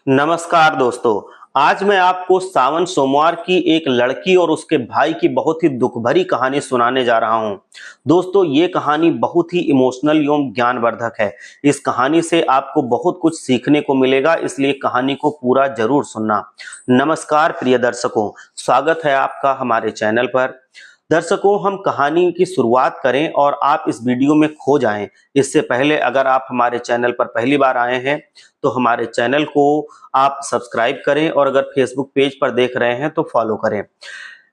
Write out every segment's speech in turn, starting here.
नमस्कार दोस्तों। आज मैं आपको सावन सोमवार की एक लड़की और उसके भाई की बहुत ही दुख भरी कहानी सुनाने जा रहा हूं। दोस्तों, ये कहानी बहुत ही इमोशनल एवं ज्ञानवर्धक है। इस कहानी से आपको बहुत कुछ सीखने को मिलेगा, इसलिए कहानी को पूरा जरूर सुनना। नमस्कार प्रिय दर्शकों, स्वागत है आपका हमारे चैनल पर। दर्शकों, हम कहानी की शुरुआत करें और आप इस वीडियो में खो जाएं। इससे पहले अगर आप हमारे चैनल पर पहली बार आए हैं तो हमारे चैनल को आप सब्सक्राइब करें और अगर फेसबुक पेज पर देख रहे हैं तो फॉलो करें।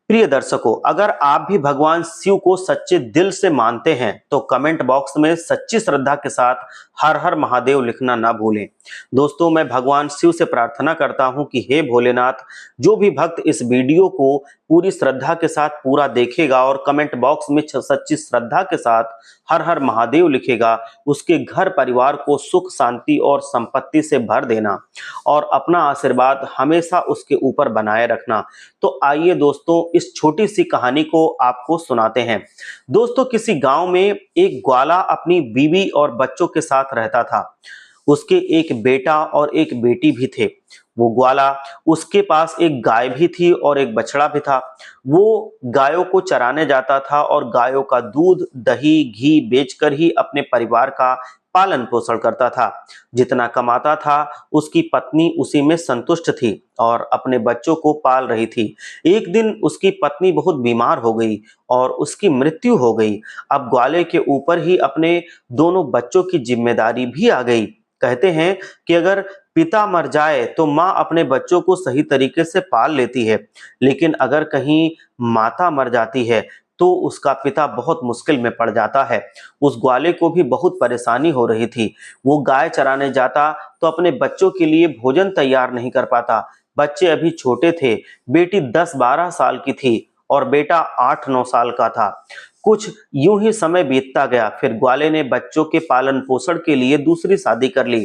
प्रिय दर्शकों, अगर आप भी भगवान शिव को सच्चे दिल से मानते हैं तो कमेंट बॉक्स में सच्ची श्रद्धा के साथ हर हर महादेव लिखना ना भूलें। दोस्तों, मैं भगवान शिव से प्रार्थना करता हूं कि हे भोलेनाथ, जो भी भक्त इस वीडियो को पूरी श्रद्धा के साथ पूरा देखेगा और कमेंट बॉक्स में सच्ची श्रद्धा के साथ हर हर महादेव लिखेगा, उसके घर परिवार को सुख शांति और संपत्ति से भर देना और अपना आशीर्वाद हमेशा उसके ऊपर बनाए रखना। तो आइए दोस्तों, इस छोटी सी कहानी को आपको सुनाते हैं। दोस्तों, किसी गांव में एक ग्वाला अपनी बीवी और बच्चों के साथ रहता था। उसके एक बेटा और एक बेटी भी थे। वो ग्वाला, उसके पास एक गाय भी थी और एक बछड़ा भी था। वो गायों को चराने जाता था और गायों का दूध, दही, घी बेचकर ही अपने परिवार का पालन पोषण करता था। जितना कमाता था उसकी पत्नी उसी में संतुष्ट थी और अपने बच्चों को पाल रही थी। एक दिन उसकी पत्नी बहुत बीमार हो गई और उसकी मृत्यु हो गई। अब ग्वाले के ऊपर ही अपने दोनों बच्चों की जिम्मेदारी भी आ गई। कहते हैं कि अगर पिता मर जाए तो माँ अपने बच्चों को सही तरीके से पाल लेती है, लेकिन अगर कहीं माता मर जाती है तो उसका पिता बहुत मुश्किल में पड़ जाता है। उस ग्वाले को भी बहुत परेशानी हो रही थी। वो गाय चराने जाता तो अपने बच्चों के लिए भोजन तैयार नहीं कर पाता। बच्चे अभी छोटे थे। बेटी 10-12 साल की थी और बेटा 8-9 साल का था। कुछ यूं ही समय बीतता गया। फिर ग्वाले ने बच्चों के पालन पोषण के लिए दूसरी शादी कर ली।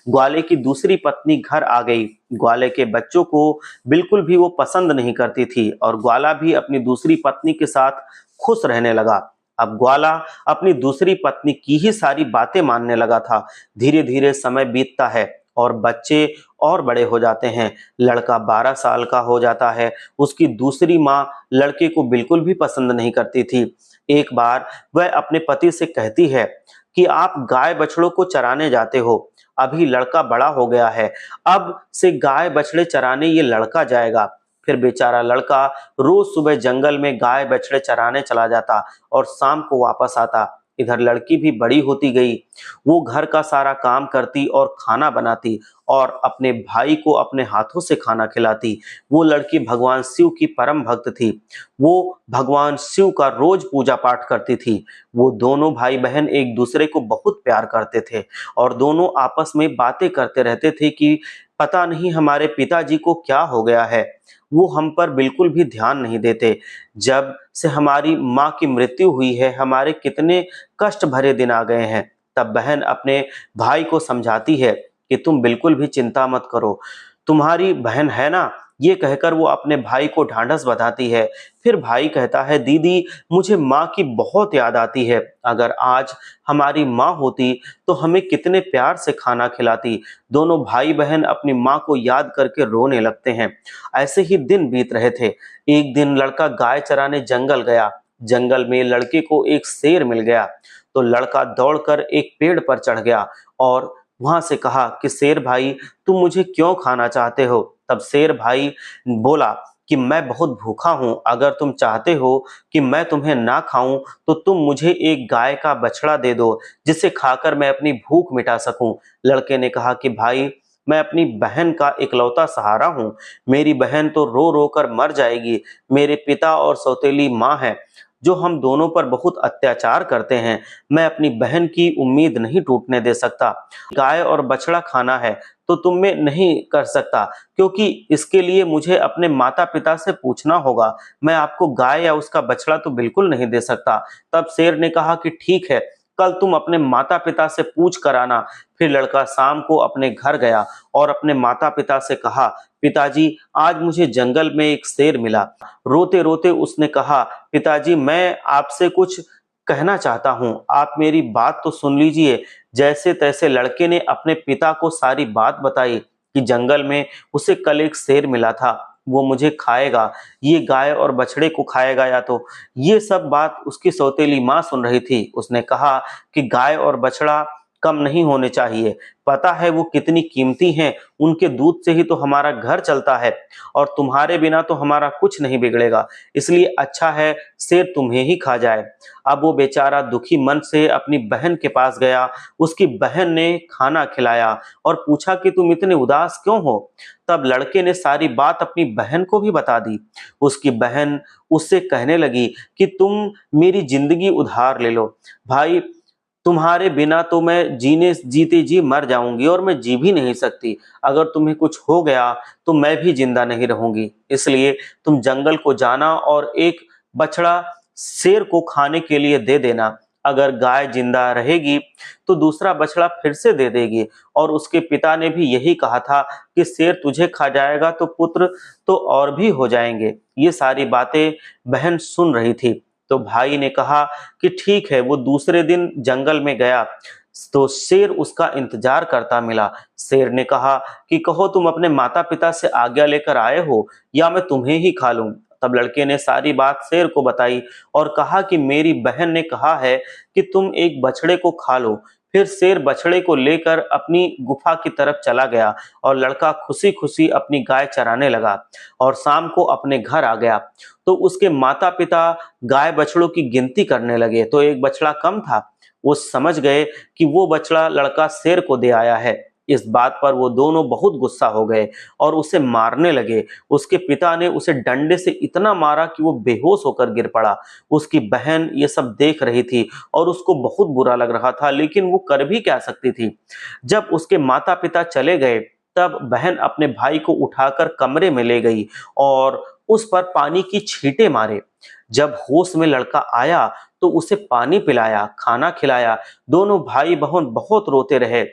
ग्वाले की दूसरी पत्नी घर आ गई। ग्वाले के बच्चों को बिल्कुल भी वो पसंद नहीं करती थी और ग्वाला भी अपनी दूसरी पत्नी के साथ खुश रहने लगा। अब ग्वाला अपनी दूसरी पत्नी की ही सारी बातें मानने लगा था। धीरे धीरे समय बीतता है और बच्चे और बड़े हो जाते हैं। लड़का 12 साल का हो जाता है। उसकी दूसरी माँ लड़के को बिल्कुल भी पसंद नहीं करती थी। एक बार वह अपने पति से कहती है कि आप गाय बछड़ों को चराने जाते हो। अभी लड़का बड़ा हो गया है, अब से गाय बछड़े चराने ये लड़का जाएगा। फिर बेचारा लड़का रोज सुबह जंगल में गाय बछड़े चराने चला जाता और शाम को वापस आता। इधर लड़की भी बड़ी होती गई। वो घर का सारा काम करती और खाना बनाती और अपने भाई को अपने हाथों से खाना खिलाती। वो लड़की भगवान शिव की परम भक्त थी। वो भगवान शिव का रोज पूजा पाठ करती थी। वो दोनों भाई बहन एक दूसरे को बहुत प्यार करते थे और दोनों आपस में बातें करते रहते थे कि पता नहीं हमारे पिताजी को क्या हो गया है, वो हम पर बिल्कुल भी ध्यान नहीं देते। जब से हमारी माँ की मृत्यु हुई है, हमारे कितने कष्ट भरे दिन आ गए हैं। तब बहन अपने भाई को समझाती है कि तुम बिल्कुल भी चिंता मत करो, तुम्हारी बहन है ना। ये कहकर वो अपने भाई को ढांढस बंधाती है। फिर भाई कहता है, दीदी मुझे माँ की बहुत याद आती है। अगर आज हमारी माँ होती तो हमें कितने प्यार से खाना खिलाती। दोनों भाई बहन अपनी माँ को याद करके रोने लगते हैं। ऐसे ही दिन बीत रहे थे। एक दिन लड़का गाय चराने जंगल गया। जंगल में लड़के को एक शेर मिल गया। तो लड़का दौड़कर एक पेड़ पर चढ़ गया और वहां से कहा कि शेर भाई, तुम मुझे क्यों खाना चाहते हो। तब शेर भाई बोला कि मैं बहुत भूखा हूं, अगर तुम चाहते हो कि मैं तुम्हें ना खाऊं तो तुम मुझे एक गाय का बछड़ा दे दो, जिसे खाकर मैं अपनी भूख मिटा सकूं। लड़के ने कहा कि भाई, मैं अपनी बहन का इकलौता सहारा हूं। मेरी बहन तो रो रो कर मर जाएगी। मेरे पिता और सौतेली माँ है जो हम दोनों पर बहुत अत्याचार करते हैं। मैं अपनी बहन की उम्मीद नहीं टूटने दे सकता। गाय और बछड़ा खाना है तो तुम में नहीं कर सकता, क्योंकि इसके लिए मुझे अपने माता पिता से पूछना होगा। मैं आपको गाय या उसका बछड़ा तो बिल्कुल नहीं दे सकता। तब शेर ने कहा कि ठीक है, कल तुम अपने माता पिता से पूछ कर आना। फिर लड़का शाम को अपने घर गया और अपने माता पिता से कहा, पिताजी आज मुझे जंगल में एक शेर मिला। रोते रोते उसने कहा, पिताजी मैं आपसे कुछ कहना चाहता हूँ, आप मेरी बात तो सुन लीजिए। जैसे तैसे लड़के ने अपने पिता को सारी बात बताई। कि जंगल में उसे कल एक शेर मिला था, वो मुझे खाएगा, ये गाय और बछड़े को खाएगा या तो। ये सब बात उसकी सौतेली माँ सुन रही थी। उसने कहा कि गाय और बछड़ा कम नहीं होने चाहिए, पता है वो कितनी कीमती हैं, उनके दूध से ही तो हमारा घर चलता है और तुम्हारे बिना तो हमारा कुछ नहीं बिगड़ेगा, इसलिए अच्छा है शेर तुम्हें ही खा जाए। अब वो बेचारा दुखी मन से अपनी बहन के पास गया। उसकी बहन ने खाना खिलाया और पूछा कि तुम इतने उदास क्यों हो। तब लड़के ने सारी बात अपनी बहन को भी बता दी। उसकी बहन उससे कहने लगी कि तुम मेरी जिंदगी उधार ले लो भाई, तुम्हारे बिना तो मैं जीने जीते जी मर जाऊंगी और मैं जी भी नहीं सकती। अगर तुम्हें कुछ हो गया तो मैं भी जिंदा नहीं रहूंगी, इसलिए तुम जंगल को जाना और एक बछड़ा शेर को खाने के लिए दे देना। अगर गाय जिंदा रहेगी तो दूसरा बछड़ा फिर से दे देगी। और उसके पिता ने भी यही कहा था कि शेर तुझे खा जाएगा तो पुत्र तो और भी हो जाएंगे। ये सारी बातें बहन सुन रही थी। तो भाई ने कहा कि ठीक है। वो दूसरे दिन जंगल में गया तो शेर उसका इंतजार करता मिला। शेर ने कहा कि कहो तुम अपने माता पिता से आज्ञा लेकर आए हो या मैं तुम्हें ही खा लूं। तब लड़के ने सारी बात शेर को बताई और कहा कि मेरी बहन ने कहा है कि तुम एक बछड़े को खा लो। फिर शेर बछड़े को लेकर अपनी गुफा की तरफ चला गया और लड़का खुशी खुशी अपनी गाय चराने लगा और शाम को अपने घर आ गया। तो उसके माता पिता गाय बछड़ों की गिनती करने लगे तो एक बछड़ा कम था। वो समझ गए कि वो बछड़ा लड़का शेर को दे आया है। इस बात पर वो दोनों बहुत गुस्सा हो गए और उसे मारने लगे। उसके पिता ने उसे डंडे से इतना मारा कि वो बेहोश होकर गिर पड़ा। उसकी बहन ये सब देख रही थी और उसको बहुत बुरा लग रहा था, लेकिन वो कर भी क्या सकती थी। जब उसके माता पिता चले गए तब बहन अपने भाई को उठाकर कमरे में ले गई और उस पर पानी की छींटे मारे। जब होश में लड़का आया तो उसे पानी पिलाया, खाना खिलाया। दोनों भाई बहन बहुत रोते रहे।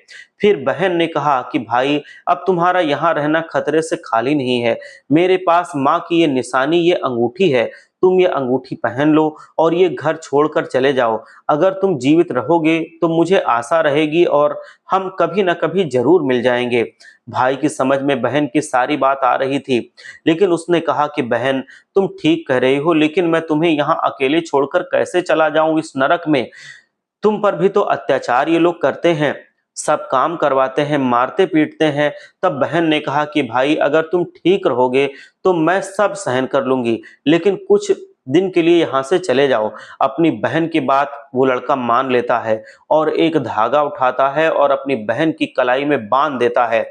फिर बहन ने कहा कि भाई अब तुम्हारा यहाँ रहना खतरे से खाली नहीं है। मेरे पास माँ की ये निशानी, ये अंगूठी है। तुम ये अंगूठी पहन लो और ये घर छोड़कर चले जाओ। अगर तुम जीवित रहोगे तो मुझे आशा रहेगी और हम कभी न कभी जरूर मिल जाएंगे। भाई की समझ में बहन की सारी बात आ रही थी, लेकिन उसने कहा कि बहन तुम ठीक कह रही हो, लेकिन मैं तुम्हें यहाँ अकेले छोड़कर कैसे चला जाऊं इस नरक में। तुम पर भी तो अत्याचार ये लोग करते हैं, सब काम करवाते हैं, मारते पीटते हैं। तब बहन ने कहा कि भाई अगर तुम ठीक रहोगे तो मैं सब सहन कर लूंगी, लेकिन कुछ दिन के लिए यहाँ से चले जाओ। अपनी बहन की बात वो लड़का मान लेता है और एक धागा उठाता है और अपनी बहन की कलाई में बांध देता है।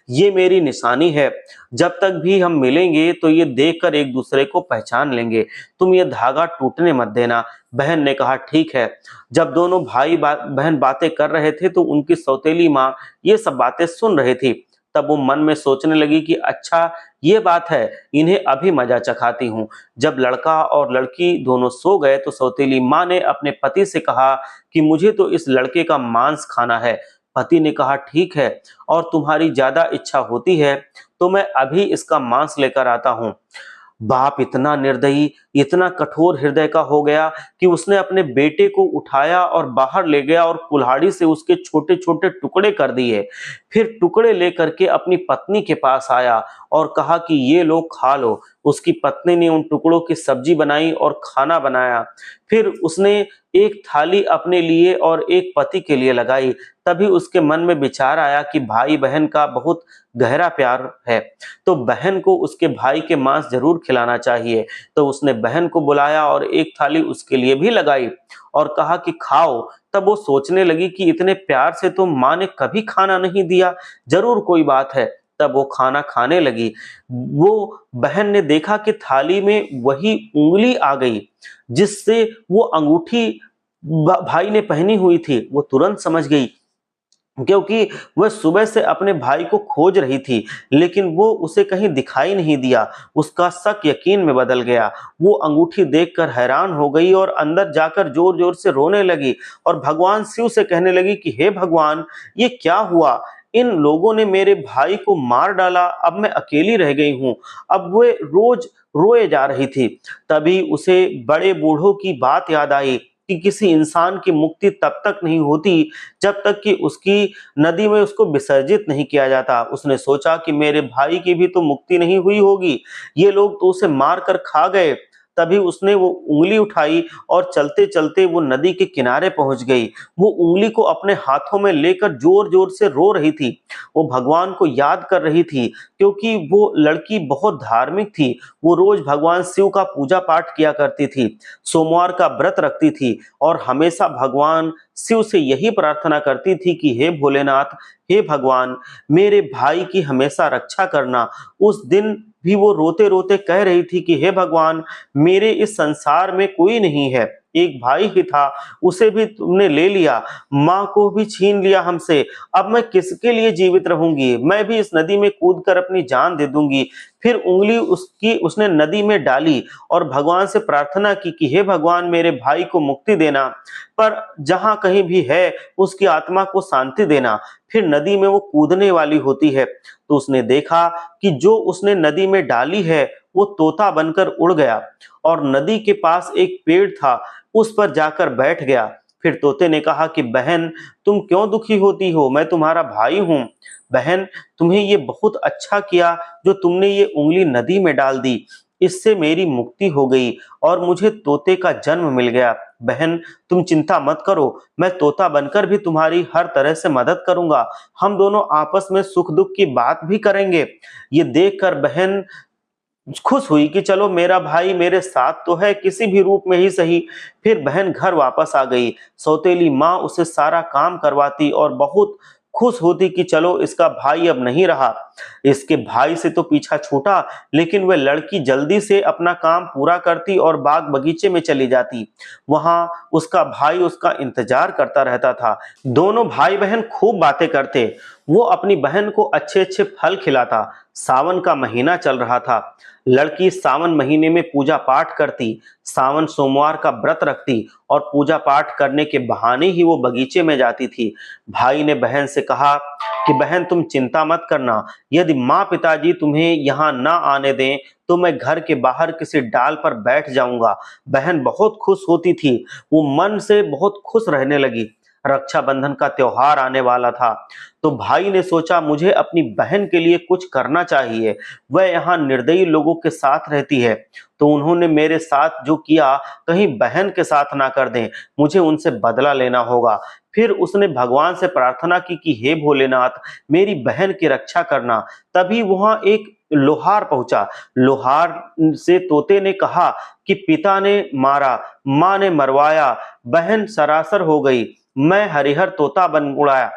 ये मेरी निशानी है, जब तक भी हम मिलेंगे तो ये देखकर एक दूसरे को पहचान लेंगे। तुम ये धागा टूटने मत देना। बहन ने कहा ठीक है। जब दोनों बहन बातें कर रहे थे तो उनकी सौतेली माँ ये सब बातें सुन रही थी। तब वो मन में सोचने लगी कि अच्छा ये बात है, इन्हें अभी मजा चखाती हूँ। जब लड़का और लड़की दोनों सो गए तो सौतेली माँ ने अपने पति से कहा कि मुझे तो इस लड़के का मांस खाना है। पति ने कहा ठीक है, और तुम्हारी ज्यादा इच्छा होती है तो मैं अभी इसका मांस लेकर आता हूँ। बाप इतना निर्दयी, इतना कठोर हृदय का हो गया कि उसने अपने बेटे को उठाया और बाहर ले गया और कुल्हाड़ी से उसके छोटे छोटे टुकड़े कर दिए। फिर टुकड़े लेकर के अपनी पत्नी के पास आया और कहा कि ये लो खा लो। उसकी पत्नी ने उन टुकड़ों की सब्जी बनाई और खाना बनाया। फिर उसने एक थाली अपने लिए और एक पति के लिए लगाई। तभी उसके मन में विचार आया कि भाई बहन का बहुत गहरा प्यार है, तो बहन को उसके भाई के मांस जरूर खिलाना चाहिए। तो उसने बहन को बुलाया और एक थाली उसके लिए भी लगाई और कहा कि खाओ। तब वो सोचने लगी कि इतने प्यार से तो माँ ने कभी खाना नहीं दिया, जरूर कोई बात है। तब वो खाना खाने लगी। वो बहन ने देखा कि थाली में वही उंगली आ गई जिससे वो अंगूठी भाई ने पहनी हुई थी। वो तुरंत समझ गई, क्योंकि वह सुबह से अपने भाई को खोज रही थी, लेकिन वो उसे कहीं दिखाई नहीं दिया। उसका शक यकीन में बदल गया। वो अंगूठी देखकर हैरान हो गई और अंदर जाकर जोर जोर से रोने लगी और भगवान शिव से कहने लगी कि हे भगवान, ये क्या हुआ। इन लोगों ने मेरे भाई को मार डाला, अब मैं अकेली रह गई हूँ। अब वे रोज रोए जा रही थी। तभी उसे बड़े बूढ़ों की बात याद आई कि किसी इंसान की मुक्ति तब तक नहीं होती जब तक कि उसकी नदी में उसको विसर्जित नहीं किया जाता। उसने सोचा कि मेरे भाई की भी तो मुक्ति नहीं हुई होगी, ये लोग तो उसे मार कर खा गए। तभी उसने वो उंगली उठाई और चलते चलते वो नदी के किनारे पहुंच गई। वो उंगली को अपने हाथों में लेकर जोर जोर से रो रही थी। वो भगवान को याद कर रही थी, क्योंकि वो लड़की बहुत धार्मिक थी। वो रोज भगवान शिव का पूजा पाठ किया करती थी, सोमवार का व्रत रखती थी और हमेशा भगवान शिव से यही प्रार्थना करती थी कि हे भोलेनाथ, हे भगवान, मेरे भाई की हमेशा रक्षा करना। उस दिन भी वो रोते रोते कह रही थी कि हे भगवान, मेरे इस संसार में कोई नहीं है, एक भाई ही था, उसे भी तुमने ले लिया, माँ को भी छीन लिया हमसे। अब मैं किसके लिए जीवित रहूंगी? मैं भी इस नदी में कूदकर अपनी जान दे दूंगी। फिर उंगली उसने नदी में डाली और भगवान से प्रार्थना की कि हे भगवान, मेरे भाई को मुक्ति देना, पर जहां कहीं भी है उसकी आत्मा को शांति देना। फिर नदी में वो कूदने वाली होती है तो उसने देखा कि जो उसने नदी में डाली है वो तोता बनकर उड़ गया और नदी के पास एक पेड़ था, उस पर जाकर बैठ गया। फिर तोते ने कहा कि बहन, तुम क्यों दुखी होती हो? मैं तुम्हारा भाई हूँ। बहन, तुम्हें ये बहुत अच्छा किया जो तुमने ये उंगली नदी में डाल दी। इससे मेरी मुक्ति हो गई और मुझे तोते का जन्म मिल गया। बहन, तुम चिंता मत करो, मैं तोता बनकर भी तुम्हारी हर तरह से मदद करूंगा। हम दोनों आपस में सुख दुख की बात भी करेंगे। ये देखकर बहन खुश हुई कि चलो, मेरा भाई मेरे साथ तो है, किसी भी रूप में ही सही। फिर बहन घर वापस आ गई। सौतेली माँ उसे सारा काम करवाती और बहुत खुश होती कि चलो, इसका भाई अब नहीं रहा। इसके भाई से तो पीछा छूटा, लेकिन वह लड़की जल्दी से अपना काम पूरा करती और बाग बगीचे में चली जाती। वहां उसका भाई उसका इंतजार करता रहता था। दोनों भाई बहन खूब बातें करते। वो अपनी बहन को अच्छे अच्छे फल खिलाता। सावन का महीना चल रहा था। लड़की सावन महीने में पूजा पाठ करती, सावन सोमवार का व्रत रखती और पूजा पाठ करने के बहाने ही वो बगीचे में जाती थी। भाई ने बहन से कहा कि बहन, तुम चिंता मत करना, यदि माँ पिताजी तुम्हें यहाँ ना आने दें तो मैं घर के बाहर किसी डाल पर बैठ जाऊंगा। बहन बहुत खुश होती थी, वो मन से बहुत खुश रहने लगी। रक्षाबंधन का त्योहार आने वाला था तो भाई ने सोचा, मुझे अपनी बहन के लिए कुछ करना चाहिए। वह यहाँ निर्दयी लोगों के साथ रहती है, तो उन्होंने मेरे साथ जो किया कहीं बहन के साथ ना कर दें, मुझे उनसे बदला लेना होगा। फिर उसने भगवान से प्रार्थना की कि हे भोलेनाथ, मेरी बहन की रक्षा करना। तभी वहां एक लोहार पहुंचा। लोहार से तोते ने कहा कि पिता ने मारा, माँ ने मरवाया, बहन सरासर हो गई, मैं हरिहर तोता बन उड़ाया।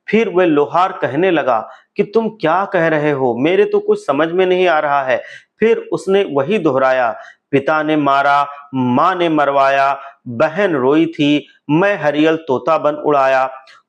फिर वह लोहार कहने लगा कि तुम क्या कह रहे हो, मेरे तो कुछ समझ में नहीं आ रहा है। फिर उसने वही दोहराया, पिता ने मारा, माँ ने मरवाया, बहन रोई थी, मैं हरियल तोता बन उड़ाया।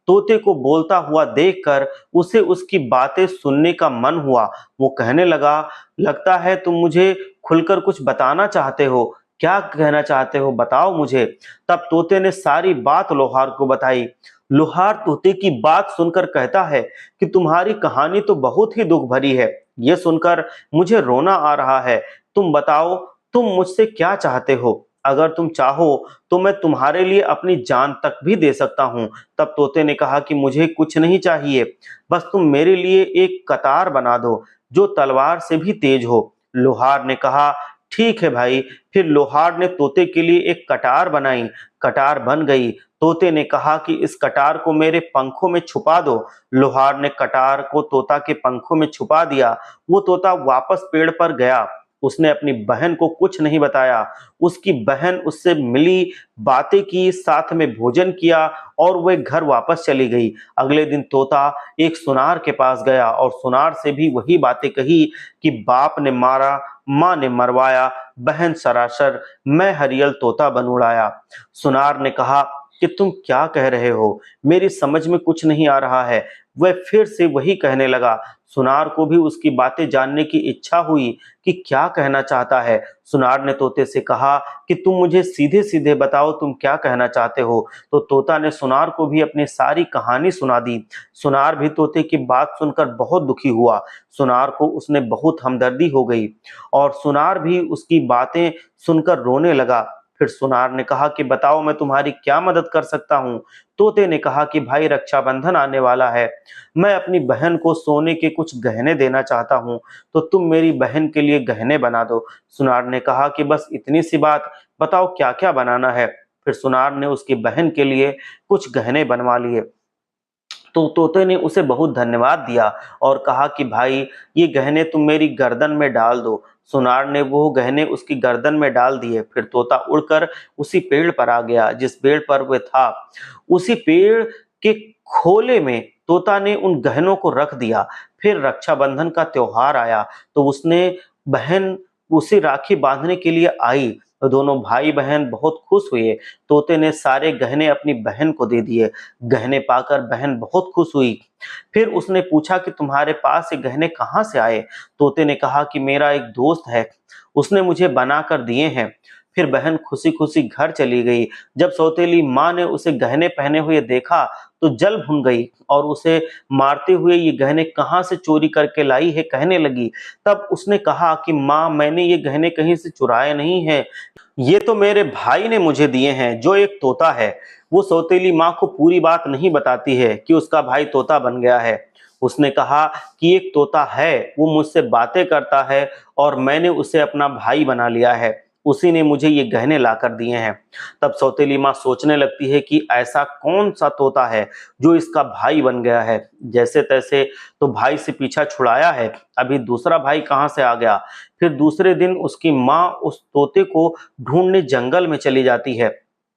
तोते को बोलता हुआ देखकर उसे उसकी बातें सुनने का मन हुआ। वो कहने लगा, लगता है तुम मुझे खुलकर कुछ बताना चाहते हो, क्या कहना चाहते हो, बताओ मुझे। तब तोते ने सारी बात लोहार को बताई। लोहार तोते की बात सुनकर कहता है कि तुम्हारी कहानी तो बहुत ही दुख भरी है, ये सुनकर मुझे रोना आ रहा है। तुम बताओ, तुम मुझसे क्या चाहते हो? अगर तुम चाहो तो मैं तुम्हारे लिए अपनी जान तक भी दे सकता हूँ। तब तोते ने कहा कि मुझे कुछ नहीं चाहिए, बस तुम मेरे लिए एक कतार बना दो जो तलवार से भी तेज हो। लोहार ने कहा, ठीक है भाई। फिर लोहार ने तोते के लिए एक कटार बनाई। कटार बन गई। तोते ने कहा कि इस कटार को मेरे पंखों में छुपा दो। लोहार ने कटार को तोता के पंखों में छुपा दिया। वो तोता वापस पेड़ पर गया। उसने अपनी बहन को कुछ नहीं बताया। उसकी बहन उससे मिली, बातें की, साथ में भोजन किया और वह घर वापस चली गई। अगले दिन तोता एक सुनार के पास गया और सुनार से भी वही बातें कही कि बाप ने मारा, माँ ने मरवाया, बहन सरासर, मैं हरियल तोता बन उड़ाया। सुनार ने कहा कि तुम क्या कह रहे हो, मेरी समझ में कुछ नहीं आ रहा है। वह फिर से वही कहने लगा। सुनार को भी उसकी बातें जानने की इच्छा हुई कि क्या कहना चाहता है। सुनार ने तोते से कहा कि तुम मुझे सीधे सीधे बताओ, तुम क्या कहना चाहते हो। तो तोता ने सुनार को भी अपनी सारी कहानी सुना दी। सुनार भी तोते की बात सुनकर बहुत दुखी हुआ। सुनार को उसने बहुत हमदर्दी हो गई और सुनार भी उसकी बातें सुनकर रोने लगा। फिर सुनार ने कहा कि बताओ मैं तुम्हारी क्या मदद कर सकता हूँ। तोते ने कहा कि भाई रक्षाबंधन आने वाला है, मैं अपनी बहन को सोने के कुछ गहने देना चाहता हूँ, तो तुम मेरी बहन के लिए गहने बना दो। सुनार ने कहा कि बस इतनी सी बात, बताओ क्या क्या बनाना है। फिर सुनार ने उसकी बहन के लिए कुछ गहने बनवा लिए। तो तोते ने उसे बहुत धन्यवाद दिया और कहा कि भाई ये गहने तुम मेरी गर्दन में डाल दो। सुनार ने वो गहने उसकी गर्दन में डाल दिए। फिर तोता उड़कर उसी पेड़ पर आ गया जिस पेड़ पर वह था। उसी पेड़ के खोले में तोता ने उन गहनों को रख दिया। फिर रक्षाबंधन का त्योहार आया तो उसने बहन उसे राखी बांधने के लिए आई। तो दोनों भाई बहन बहुत खुश हुए। तोते ने सारे गहने अपनी बहन को दे दिए। गहने पाकर बहन बहुत खुश हुई। फिर उसने पूछा कि तुम्हारे पास ये गहने कहाँ से आए। तोते ने कहा कि मेरा एक दोस्त है, उसने मुझे बना कर दिए हैं। फिर बहन खुशी खुशी घर चली गई। जब सौतेली माँ ने उसे गहने पहने हुए देखा तो जल भुन गई और उसे मारते हुए ये गहने कहाँ से चोरी करके लाई है कहने लगी। तब उसने कहा कि माँ मैंने ये गहने कहीं से चुराए नहीं है, ये तो मेरे भाई ने मुझे दिए हैं जो एक तोता है। वो सौतेली माँ को पूरी बात नहीं बताती है कि उसका भाई तोता बन गया है। उसने कहा कि एक तोता है, वो मुझसे बातें करता है और मैंने उसे अपना भाई बना लिया है, उसी ने मुझे ये गहने ला कर दिए हैं। तब सौतेली माँ सोचने लगती है कि ऐसा कौन सा तोता है जो इसका भाई बन गया है। जैसे तैसे तो भाई से पीछा छुड़ाया है, अभी दूसरा भाई कहाँ से आ गया। फिर दूसरे दिन उसकी माँ उस तोते को ढूंढने जंगल में चली जाती है।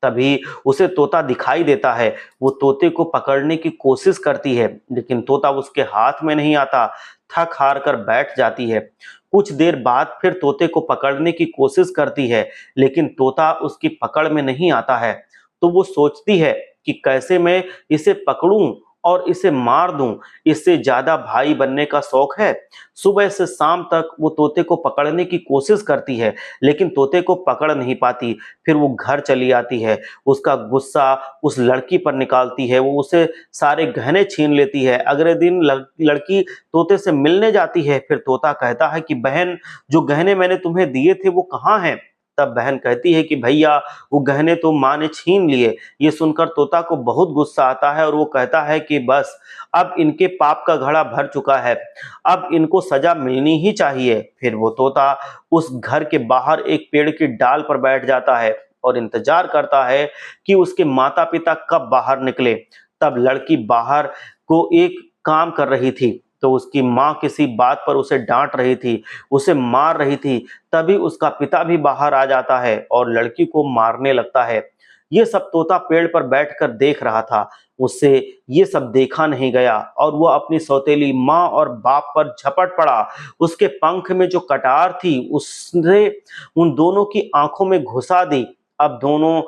तभी उसे तोता दिखाई देता है। वो तोते को पकड़ने की कोशिश करती है लेकिन तोता उसके हाथ में नहीं आता। थक हार कर बैठ जाती है। कुछ देर बाद फिर तोते को पकड़ने की कोशिश करती है लेकिन तोता उसकी पकड़ में नहीं आता है। तो वो सोचती है कि कैसे मैं इसे पकड़ूं और इसे मार दूं, इससे ज्यादा भाई बनने का शौक है। सुबह से शाम तक वो तोते को पकड़ने की कोशिश करती है लेकिन तोते को पकड़ नहीं पाती। फिर वो घर चली आती है, उसका गुस्सा उस लड़की पर निकालती है, वो उसे सारे गहने छीन लेती है। अगले दिन लड़की तोते से मिलने जाती है। फिर तोता कहता है कि बहन जो गहने मैंने तुम्हें दिए थे वो कहाँ हैं। तब बहन कहती है कि भैया वो गहने तो माँ ने छीन लिए। ये सुनकर तोता को बहुत गुस्सा आता है और वो कहता है कि बस अब इनके पाप का घड़ा भर चुका है, अब इनको सजा मिलनी ही चाहिए। फिर वो तोता उस घर के बाहर एक पेड़ की डाल पर बैठ जाता है और इंतजार करता है कि उसके माता पिता कब बाहर निकले। तब लड़की बाहर को एक काम कर रही थी तो उसकी माँ किसी बात पर उसे डांट रही थी, उसे मार रही थी। तभी उसका पिता भी बाहर आ जाता है और लड़की को मारने लगता है। ये सब तोता पेड़ पर बैठकर देख रहा था। उससे ये सब देखा नहीं गया और वो अपनी सौतेली माँ और बाप पर झपट पड़ा। उसके पंख में जो कटार थी उसने उन दोनों की आंखों में घुसा दी। अब दोनों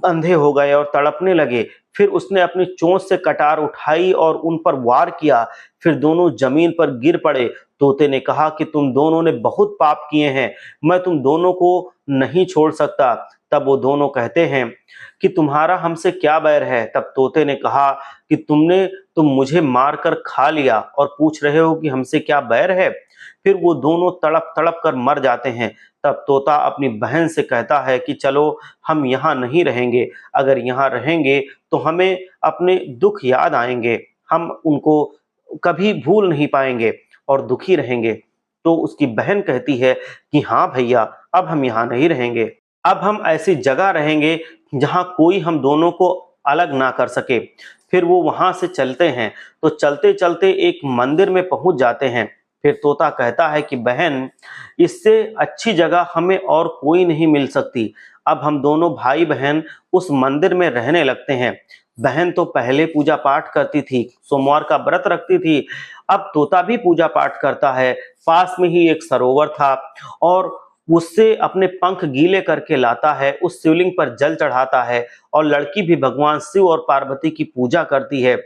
अंधे हो गए और तड़पने लगे। फिर उसने अपनी चोंच से कटार उठाई और उन पर वार किया। फिर दोनों जमीन पर गिर पड़े। तोते ने कहा कि तुम दोनों ने बहुत पाप किए हैं, मैं तुम दोनों को नहीं छोड़ सकता। तब वो दोनों कहते हैं कि तुम्हारा हमसे क्या बैर है। तब तोते ने कहा कि तुम मुझे मार कर खा लिया और पूछ रहे हो कि हमसे क्या बैर है। फिर वो दोनों तड़प तड़प कर मर जाते हैं। तब तोता अपनी बहन से कहता है कि चलो हम यहाँ नहीं रहेंगे, अगर यहाँ रहेंगे तो हमें अपने दुख याद आएंगे, हम उनको कभी भूल नहीं पाएंगे और दुखी रहेंगे। तो उसकी बहन कहती है कि हाँ भैया, अब हम यहाँ नहीं रहेंगे, अब हम ऐसी जगह रहेंगे जहाँ कोई हम दोनों को अलग ना कर सके। फिर वो वहां से चलते हैं तो चलते चलते एक मंदिर में पहुंच जाते हैं। फिर तोता कहता है कि बहन, इससे अच्छी जगह हमें और कोई नहीं मिल सकती। अब हम दोनों भाई बहन उस मंदिर में रहने लगते हैं। बहन तो पहले पूजा पाठ करती थी, सोमवार का व्रत रखती थी। अब तोता भी पूजा पाठ करता है। पास में ही एक सरोवर था और उससे अपने पंख गीले करके लाता है, उस शिवलिंग पर जल चढ़ाता है और लड़की भी भगवान शिव और पार्वती की पूजा करती है।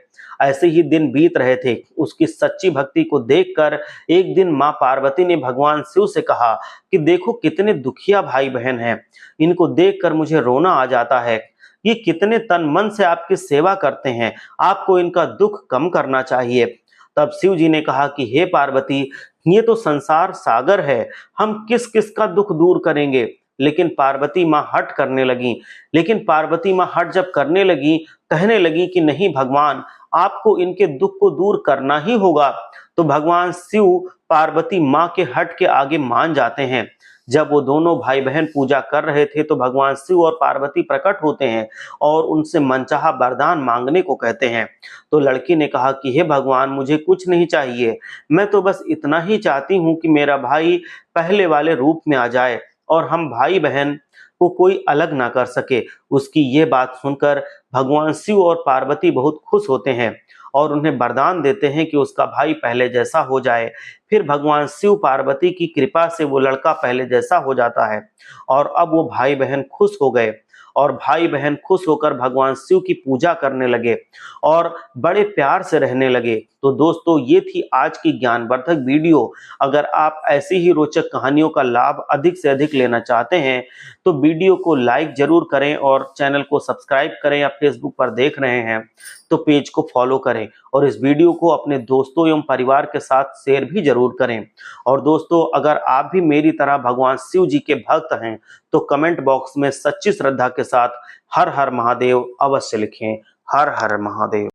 ऐसे ही दिन बीत रहे थे। उसकी सच्ची भक्ति को देखकर एक दिन माँ पार्वती ने भगवान शिव से कहा कि देखो कितने दुखिया भाई बहन हैं, इनको देखकर मुझे रोना आ जाता है। ये कितने तन मन से आपकी सेवा करते हैं, आपको इनका दुख कम करना चाहिए। तब शिव जी ने कहा कि हे पार्वती, ये तो संसार सागर है, हम किस किस का दुख दूर करेंगे। लेकिन पार्वती माँ हट करने लगी। लेकिन पार्वती माँ हट जब करने लगी, कहने लगी कि नहीं भगवान, आपको इनके दुख को दूर करना ही होगा। तो भगवान शिव पार्वती माँ के हट के आगे मान जाते हैं। जब वो दोनों भाई बहन पूजा कर रहे थे तो भगवान शिव और पार्वती प्रकट होते हैं और उनसे मनचाहा वरदान मांगने को कहते हैं। तो लड़की ने कहा कि हे भगवान, मुझे कुछ नहीं चाहिए, मैं तो बस इतना ही चाहती हूँ कि मेरा भाई पहले वाले रूप में आ जाए और हम भाई बहन को कोई अलग ना कर सके। उसकी ये बात सुनकर भगवान शिव और पार्वती बहुत खुश होते हैं और उन्हें वरदान देते हैं कि उसका भाई पहले जैसा हो जाए। फिर भगवान शिव पार्वती की कृपा से वो लड़का पहले जैसा हो जाता है और अब वो भाई बहन खुश हो गए और भाई बहन खुश होकर भगवान शिव की पूजा करने लगे और बड़े प्यार से रहने लगे। तो दोस्तों, ये थी आज की ज्ञानवर्धक वीडियो। अगर आप ऐसी ही रोचक कहानियों का लाभ अधिक से अधिक लेना चाहते हैं तो वीडियो को लाइक जरूर करें और चैनल को सब्सक्राइब करें। या फेसबुक पर देख रहे हैं तो पेज को फॉलो करें और इस वीडियो को अपने दोस्तों एवं परिवार के साथ शेयर भी जरूर करें। और दोस्तों, अगर आप भी मेरी तरह भगवान शिव जी के भक्त हैं तो कमेंट बॉक्स में सच्ची श्रद्धा के साथ हर हर महादेव अवश्य लिखें। हर हर महादेव।